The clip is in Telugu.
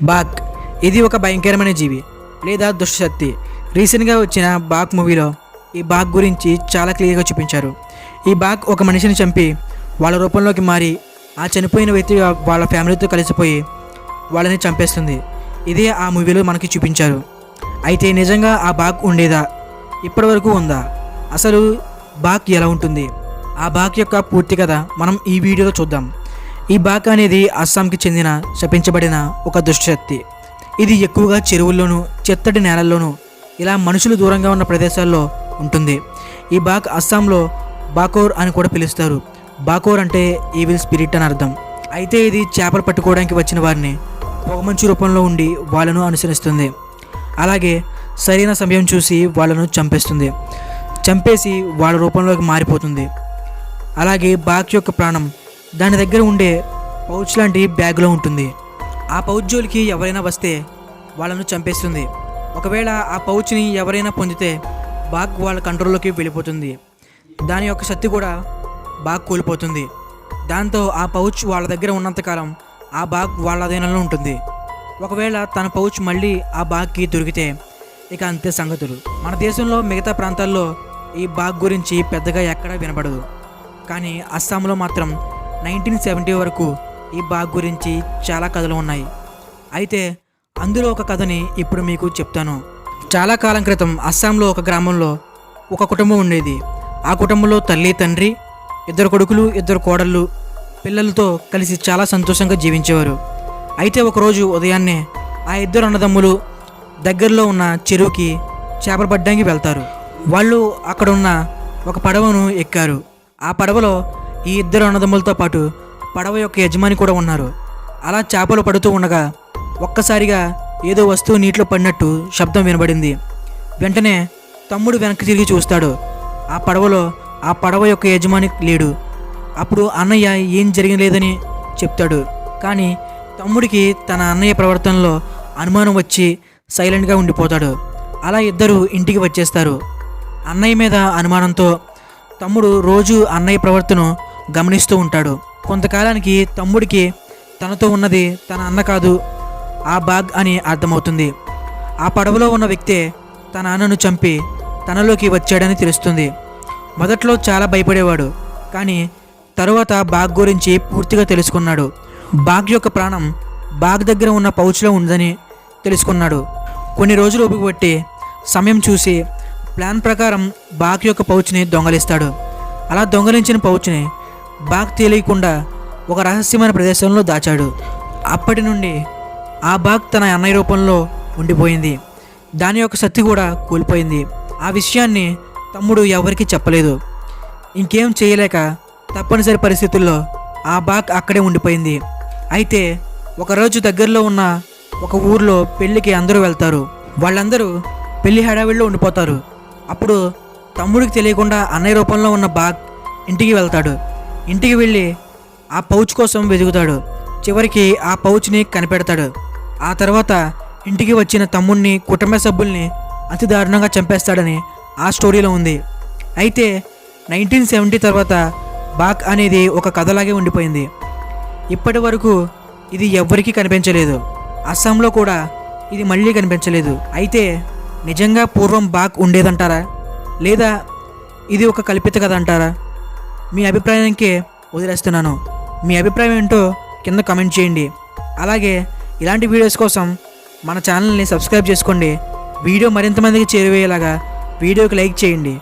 బాక్ ఇది ఒక భయంకరమైన జీవి లేదా దుష్టశక్తి. రీసెంట్గా వచ్చిన బాక్ మూవీలో ఈ బాక్ గురించి చాలా క్లియర్గా చూపించారు. ఈ బాక్ ఒక మనిషిని చంపి వాళ్ళ రూపంలోకి మారి ఆ చనిపోయిన వ్యక్తి వాళ్ళ ఫ్యామిలీతో కలిసిపోయి వాళ్ళని చంపేస్తుంది. ఇదే ఆ మూవీలో మనకి చూపించారు. అయితే నిజంగా ఆ బాక్ ఉండేదా? ఇప్పటివరకు ఉందా? అసలు బాక్ ఎలా ఉంటుంది? ఆ బాక్ యొక్క పూర్తి కథ మనం ఈ వీడియోలో చూద్దాం. ఈ బాక్ అనేది అస్సాంకి చెందిన శపించబడిన ఒక దుష్టశక్తి. ఇది ఎక్కువగా చెరువుల్లోనూ చెత్తటి నేలల్లోనూ ఇలా మనుషులు దూరంగా ఉన్న ప్రదేశాల్లో ఉంటుంది. ఈ బాక్ అస్సాంలో బాకోర్ అని కూడా పిలుస్తారు. బాకోర్ అంటే ఈవిల్ స్పిరిట్ అని అర్థం. అయితే ఇది చేపలు పట్టుకోవడానికి వచ్చిన వారిని పొగమంచు రూపంలో ఉండి వాళ్ళను అనుసరిస్తుంది. అలాగే సరైన సమయం చూసి వాళ్ళను చంపేసి వాళ్ళ రూపంలోకి మారిపోతుంది. అలాగే బాక్ యొక్క ప్రాణం దాని దగ్గర ఉండే పౌచ్ లాంటి బ్యాగ్లో ఉంటుంది. ఆ పౌచ్ జోలికి ఎవరైనా వస్తే వాళ్ళను చంపేస్తుంది. ఒకవేళ ఆ పౌచ్ని ఎవరైనా పొందితే బాక్ వాళ్ళ కంట్రోల్లోకి వెళ్ళిపోతుంది. దాని యొక్క శక్తి కూడా బాక్ కోల్పోతుంది. దాంతో ఆ పౌచ్ వాళ్ళ దగ్గర ఉన్నంతకాలం ఆ బాక్ వాళ్ళ అధీనంలో ఉంటుంది. ఒకవేళ తన పౌచ్ మళ్ళీ ఆ బాక్కి దొరికితే ఇక అంతే సంగతులు. మన దేశంలో మిగతా ప్రాంతాల్లో ఈ బాక్ గురించి పెద్దగా ఎక్కడా వినబడదు. కానీ అస్సాంలో మాత్రం 1970 వరకు ఈ బాక్ గురించి చాలా కథలు ఉన్నాయి. అయితే అందులో ఒక కథని ఇప్పుడు మీకు చెప్తాను. చాలా కాలం క్రితం అస్సాంలో ఒక గ్రామంలో ఒక కుటుంబం ఉండేది. ఆ కుటుంబంలో తల్లి, తండ్రి, 2 కొడుకులు, 2 కోడళ్ళు, పిల్లలతో కలిసి చాలా సంతోషంగా జీవించేవారు. అయితే ఒకరోజు ఉదయాన్నే ఆ 2 అన్నదమ్ములు దగ్గరలో ఉన్న చెరువుకి చేపలు పట్టడానికి వెళ్తారు. వాళ్ళు అక్కడ ఉన్న ఒక పడవను ఎక్కారు. ఆ పడవలో ఈ 2 అన్నదమ్ములతో పాటు పడవ యొక్క యజమాని కూడా ఉన్నారు. అలా చేపలు పడుతూ ఉండగా ఒక్కసారిగా ఏదో వస్తువు నీటిలో పడినట్టు శబ్దం వినబడింది. వెంటనే తమ్ముడు వెనక్కి తిరిగి చూస్తాడు. ఆ పడవలో ఆ పడవ యొక్క యజమాని లేడు. అప్పుడు అన్నయ్య ఏం జరగలేదని చెప్తాడు. కానీ తమ్ముడికి తన అన్నయ్య ప్రవర్తనలో అనుమానం వచ్చి సైలెంట్గా ఉండిపోతాడు. అలా ఇద్దరు ఇంటికి వచ్చేస్తారు. అన్నయ్య మీద అనుమానంతో తమ్ముడు రోజు అన్నయ్య ప్రవర్తన గమనిస్తూ ఉంటాడు. కొంతకాలానికి తమ్ముడికి తనతో ఉన్నది తన అన్న కాదు, ఆ బాగ్ అని అర్థమవుతుంది. ఆ పడవలో ఉన్న వ్యక్తే తన అన్నను చంపి తనలోకి వచ్చాడని తెలుస్తుంది. మొదట్లో చాలా భయపడేవాడు. కానీ తరువాత బాగ్ గురించి పూర్తిగా తెలుసుకున్నాడు. బాగ్ యొక్క ప్రాణం బాగ్ దగ్గర ఉన్న పౌచ్లో ఉందని తెలుసుకున్నాడు. కొన్ని రోజులు ఓపిక పట్టి సమయం చూసి ప్లాన్ ప్రకారం బాగ్ యొక్క పౌచ్ని దొంగలిస్తాడు. అలా దొంగలించిన పౌచ్ని బాగ్ తెలియకుండా ఒక రహస్యమైన ప్రదేశంలో దాచాడు. అప్పటి నుండి ఆ బాగ్ తన అన్నయ్య రూపంలో ఉండిపోయింది. దాని యొక్క శక్తి కూడా కోల్పోయింది. ఆ విషయాన్ని తమ్ముడు ఎవరికీ చెప్పలేదు. ఇంకేం చేయలేక తప్పనిసరి పరిస్థితుల్లో ఆ బాగ్ అక్కడే ఉండిపోయింది. అయితే ఒకరోజు దగ్గరలో ఉన్న ఒక ఊర్లో పెళ్ళికి అందరూ వెళ్తారు. వాళ్ళందరూ పెళ్లి హడావిడిలో ఉండిపోతారు. అప్పుడు తమ్ముడికి తెలియకుండా అన్నయ్య రూపంలో ఉన్న బాగ్ ఇంటికి వెళ్తాడు. ఇంటికి వెళ్ళి ఆ పౌచ్ కోసం వెతుకుతాడు. చివరికి ఆ పౌచ్ని కనిపెడతాడు. ఆ తర్వాత ఇంటికి వచ్చిన తమ్ముడిని, కుటుంబ సభ్యుల్ని అతి దారుణంగా చంపేస్తాడని ఆ స్టోరీలో ఉంది. అయితే 1970 తర్వాత బాగ్ అనేది ఒక కథలాగే ఉండిపోయింది. ఇప్పటి వరకు ఇది ఎవ్వరికీ కనిపించలేదు. అస్సాంలో కూడా ఇది మళ్ళీ కనిపించలేదు. అయితే నిజంగా పూర్వం బాగ్ ఉండేదంటారా, లేదా ఇది ఒక కల్పిత కథ అంటారా? మీ అభిప్రాయానికి వదిలేస్తున్నాను. మీ అభిప్రాయం ఏంటో కింద కామెంట్ చేయండి. అలాగే ఇలాంటి వీడియోస్ కోసం మన ఛానల్ని సబ్స్క్రైబ్ చేసుకోండి. వీడియో మరింత మందికి చేరువేలాగా వీడియోకి లైక్ చేయండి.